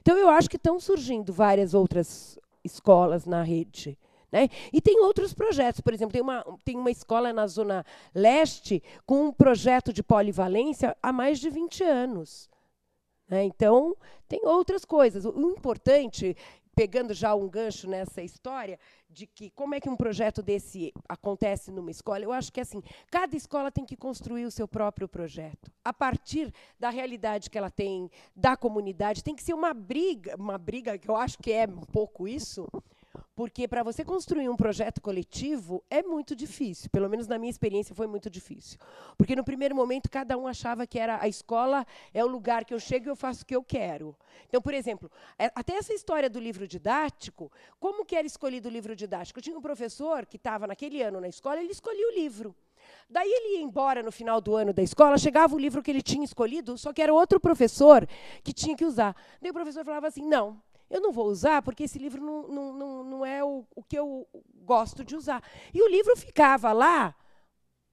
Então, eu acho que estão surgindo várias outras escolas na rede. Né? E tem outros projetos. Por exemplo, tem uma escola na Zona Leste com um projeto de polivalência há mais de 20 anos. Né? Então, tem outras coisas. O importante, pegando já um gancho nessa história, de que como é que um projeto desse acontece numa escola, eu acho que assim, cada escola tem que construir o seu próprio projeto, a partir da realidade que ela tem, da comunidade. Tem que ser uma briga que eu acho que é um pouco isso, porque para você construir um projeto coletivo é muito difícil, pelo menos na minha experiência foi muito difícil. Porque no primeiro momento cada um achava que era a escola é o lugar que eu chego e eu faço o que eu quero. Então, por exemplo, até essa história do livro didático, como que era escolhido o livro didático? Eu tinha um professor que estava naquele ano na escola, ele escolhia o livro. Daí ele ia embora no final do ano da escola, chegava o livro que ele tinha escolhido, só que era outro professor que tinha que usar. Daí o professor falava assim, não, eu não vou usar porque esse livro não é o que eu gosto de usar. E o livro ficava lá,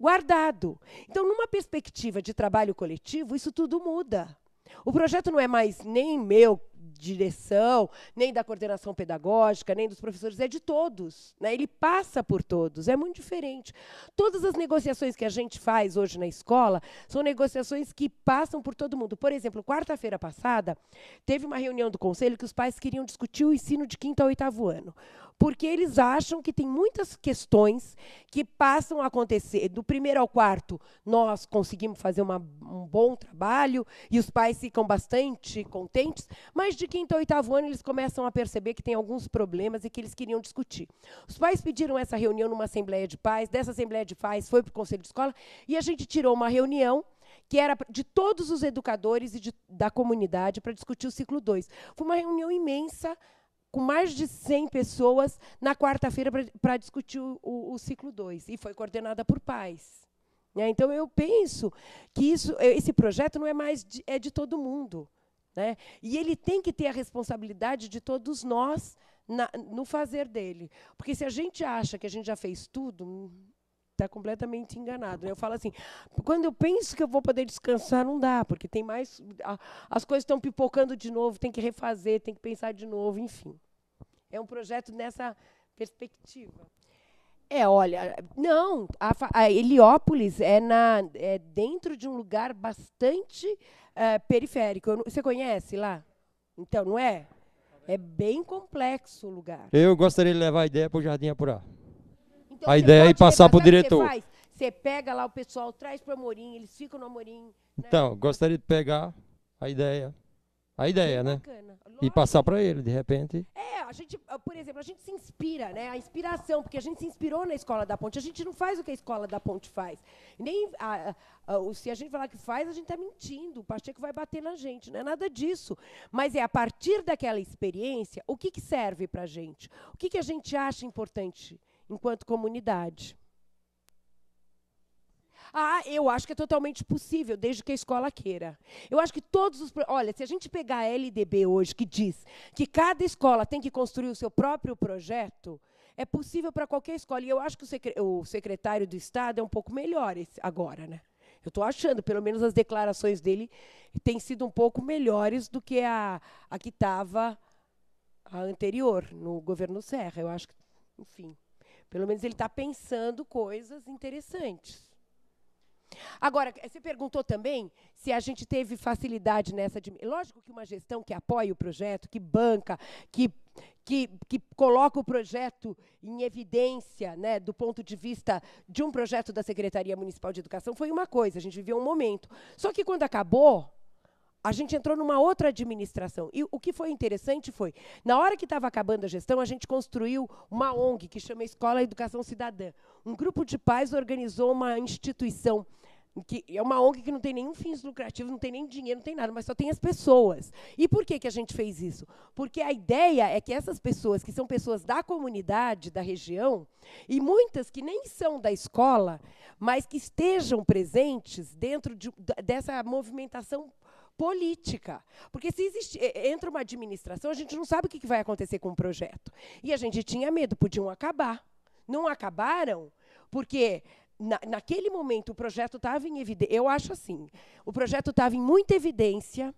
guardado. Então, numa perspectiva de trabalho coletivo, isso tudo muda. O projeto não é mais nem meu, direção, nem da coordenação pedagógica, nem dos professores, é de todos. Né? Ele passa por todos, é muito diferente. Todas as negociações que a gente faz hoje na escola são negociações que passam por todo mundo. Por exemplo, quarta-feira passada, teve uma reunião do conselho que os pais queriam discutir o ensino de 5º ao 8º ano, porque eles acham que tem muitas questões que passam a acontecer. Do 1º ao 4º, nós conseguimos fazer um bom trabalho e os pais ficam bastante contentes, mas de 5º ao 8º ano eles começam a perceber que tem alguns problemas e que eles queriam discutir. Os pais pediram essa reunião numa assembleia de pais, dessa assembleia de pais foi para o conselho de escola e a gente tirou uma reunião que era de todos os educadores e da comunidade para discutir o ciclo 2. Foi uma reunião imensa, com mais de 100 pessoas, na quarta-feira, para discutir o ciclo 2. E foi coordenada por pais. Né? Então, eu penso que esse projeto não é mais é de todo mundo. Né? E ele tem que ter a responsabilidade de todos nós no fazer dele. Porque se a gente acha que a gente já fez tudo, está completamente enganado. Eu falo assim, quando eu penso que eu vou poder descansar, não dá, porque tem mais, as coisas estão pipocando de novo, tem que refazer, tem que pensar de novo, enfim. É um projeto nessa perspectiva. Olha, não, a Heliópolis é dentro de um lugar bastante periférico. Você conhece lá? Então, não é? É bem complexo o lugar. Eu gostaria de levar a ideia para o Jardim Apurá. Então, a ideia é passar para o diretor. Você pega lá o pessoal, traz para o Amorim, eles ficam no Amorim. Né? Então, gostaria de pegar a ideia, né? Bacana. E passar para ele, de repente. A gente, por exemplo, a gente se inspira, né? A inspiração, porque a gente se inspirou na Escola da Ponte. A gente não faz o que a Escola da Ponte faz. Nem se a gente falar que faz, a gente está mentindo. O Pacheco vai bater na gente. Não é nada disso. Mas é a partir daquela experiência, o que serve para a gente? O que a gente acha importante enquanto comunidade? Eu acho que é totalmente possível, desde que a escola queira. Eu acho que todos os... Olha, se a gente pegar a LDB hoje, que diz que cada escola tem que construir o seu próprio projeto, é possível para qualquer escola. E eu acho que o secretário do Estado é um pouco melhor agora, né? Eu estou achando, pelo menos as declarações dele têm sido um pouco melhores do que a que estava a anterior, no governo Serra. Eu acho que, enfim, pelo menos ele está pensando coisas interessantes. Agora, você perguntou também se a gente teve facilidade nessa... Lógico que uma gestão que apoia o projeto, que banca, que coloca o projeto em evidência, né, do ponto de vista de um projeto da Secretaria Municipal de Educação, foi uma coisa, a gente viveu um momento. Só que, quando acabou, a gente entrou numa outra administração. E o que foi interessante foi, na hora que estava acabando a gestão, a gente construiu uma ONG, que chama Escola Educação Cidadã. Um grupo de pais organizou uma instituição, que é uma ONG que não tem nenhum fins lucrativos, não tem nem dinheiro, não tem nada, mas só tem as pessoas. E por que a gente fez isso? Porque a ideia é que essas pessoas, que são pessoas da comunidade, da região, e muitas que nem são da escola, mas que estejam presentes dentro dessa movimentação política. Porque se entra uma administração, a gente não sabe o que vai acontecer com o projeto. E a gente tinha medo, podiam acabar. Não acabaram, porque... Naquele momento, o projeto estava em evidência. Eu acho assim, o projeto estava em muita evidência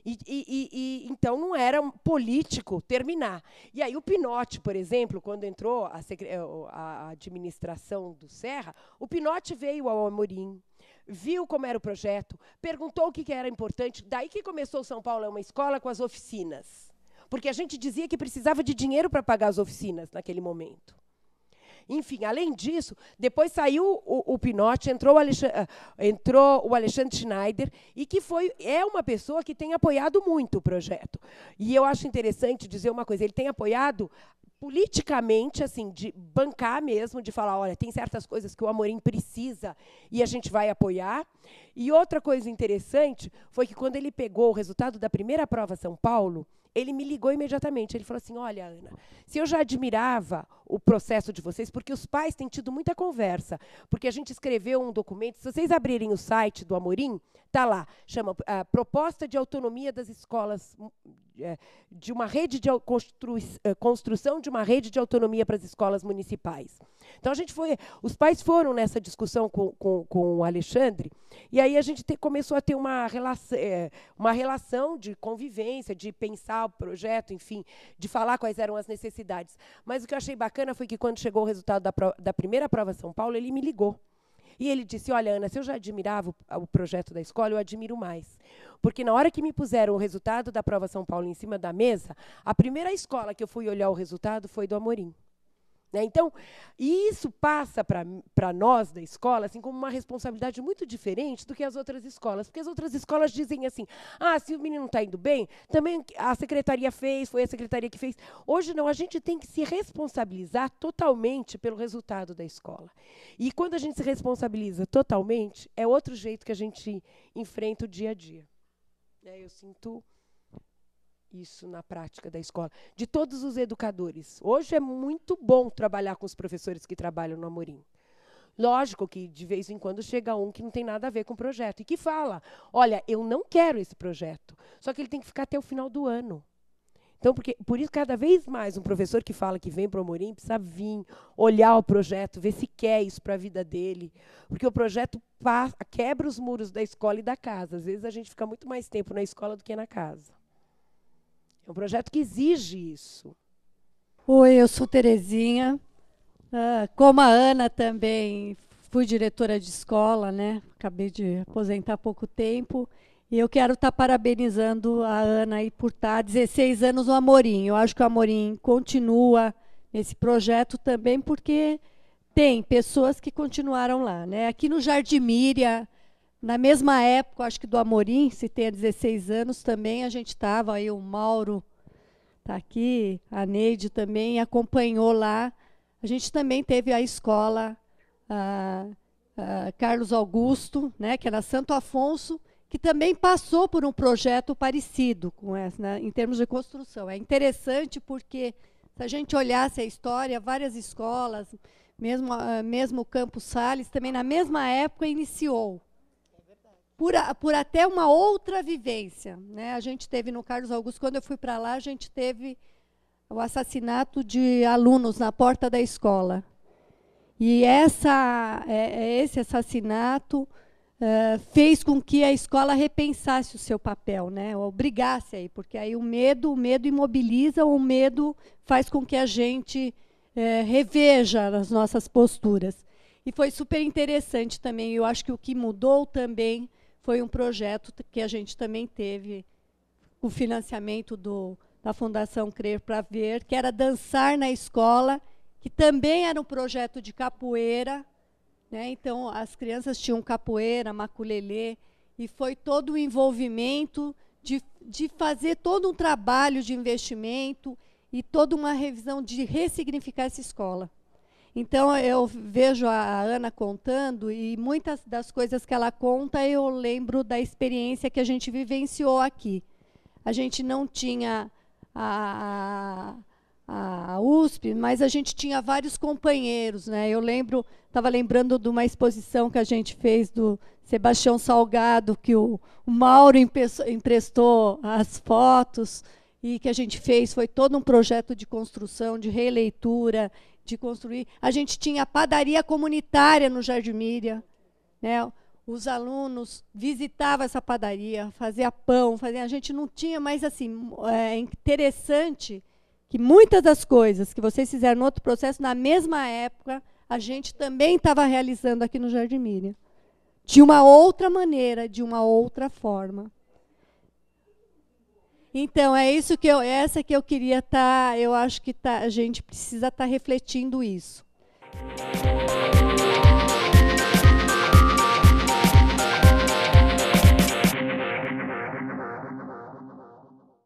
Então, não era político terminar. E aí o Pinotti, por exemplo, quando entrou a administração do Serra, o Pinotti veio ao Amorim, viu como era o projeto, perguntou o que era importante. Daí que começou o São Paulo é uma escola com as oficinas. Porque a gente dizia que precisava de dinheiro para pagar as oficinas naquele momento. Enfim, além disso, depois saiu o Pinotti, entrou o Alexandre Schneider, e que é uma pessoa que tem apoiado muito o projeto. E eu acho interessante dizer uma coisa, ele tem apoiado politicamente, assim, de bancar mesmo, de falar, olha, tem certas coisas que o Amorim precisa e a gente vai apoiar. E outra coisa interessante foi que quando ele pegou o resultado da primeira prova São Paulo, ele me ligou imediatamente. Ele falou assim, olha, Ana, se eu já admirava o processo de vocês, porque os pais têm tido muita conversa, porque a gente escreveu um documento, se vocês abrirem o site do Amorim, está lá, chama Proposta de Autonomia das Escolas, de uma rede de construção de uma rede de autonomia para as escolas municipais. Então, os pais foram nessa discussão com o Alexandre, e aí a gente começou a ter uma relação de convivência, de pensar o projeto, enfim, de falar quais eram as necessidades. Mas o que eu achei bacana foi que, quando chegou o resultado da primeira prova São Paulo, ele me ligou. E ele disse, olha, Ana, se eu já admirava o projeto da escola, eu admiro mais. Porque na hora que me puseram o resultado da prova São Paulo em cima da mesa, a primeira escola que eu fui olhar o resultado foi do Amorim. Né? Então, isso passa para nós da escola assim, como uma responsabilidade muito diferente do que as outras escolas. Porque as outras escolas dizem assim, se o menino não está indo bem, também a secretaria fez, foi a secretaria que fez. Hoje não, a gente tem que se responsabilizar totalmente pelo resultado da escola. E quando a gente se responsabiliza totalmente, é outro jeito que a gente enfrenta o dia a dia. Eu sinto isso na prática da escola, de todos os educadores. Hoje é muito bom trabalhar com os professores que trabalham no Amorim. Lógico que, de vez em quando, chega um que não tem nada a ver com o projeto e que fala, olha, eu não quero esse projeto, só que ele tem que ficar até o final do ano. Então, por isso, cada vez mais, um professor que fala que vem para o Amorim precisa vir, olhar o projeto, ver se quer isso para a vida dele, porque o projeto quebra os muros da escola e da casa. Às vezes, a gente fica muito mais tempo na escola do que na casa. É um projeto que exige isso. Oi, eu sou Terezinha. Como a Ana também, fui diretora de escola, né? Acabei de aposentar há pouco tempo. E eu quero estar parabenizando a Ana aí por estar 16 anos no Amorim. Eu acho que o Amorim continua nesse projeto também porque tem pessoas que continuaram lá, né? Aqui no Jardim Míria, na mesma época, acho que do Amorim, se tem 16 anos também, a gente estava aí, o Mauro está aqui, a Neide também acompanhou lá. A gente também teve a escola Carlos Augusto, né, que era Santo Afonso, que também passou por um projeto parecido com essa, né, em termos de construção. É interessante porque, se a gente olhasse a história, várias escolas, mesmo o Campos Sales, também na mesma época iniciou. Por até uma outra vivência. Né? A gente teve no Carlos Augusto, quando eu fui para lá, a gente teve o assassinato de alunos na porta da escola. E esse assassinato fez com que a escola repensasse o seu papel, né? Obrigasse aí, porque aí o medo imobiliza, o medo faz com que a gente reveja as nossas posturas. E foi super interessante também. Eu acho que o que mudou também foi um projeto que a gente também teve, o financiamento da Fundação Crer para Ver, que era Dançar na Escola, que também era um projeto de capoeira. Né? Então, as crianças tinham capoeira, maculelê, e foi todo o envolvimento de fazer todo um trabalho de investimento e toda uma revisão de ressignificar essa escola. Então, eu vejo a Ana contando, e muitas das coisas que ela conta, eu lembro da experiência que a gente vivenciou aqui. A gente não tinha a USP, mas a gente tinha vários companheiros. Né? Eu estava lembrando de uma exposição que a gente fez do Sebastião Salgado, que o Mauro emprestou as fotos, e que a gente fez, foi todo um projeto de construção, de releitura, de construir. A gente tinha a padaria comunitária no Jardim Míria. Né? os alunos visitavam essa padaria, fazia pão, a gente não tinha, mas assim, é interessante que muitas das coisas que vocês fizeram no outro processo, na mesma época, a gente também estava realizando aqui no Jardim Miriam. De uma outra maneira, de uma outra forma. Então, é isso que essa que eu queria estar, eu acho que a gente precisa estar refletindo isso.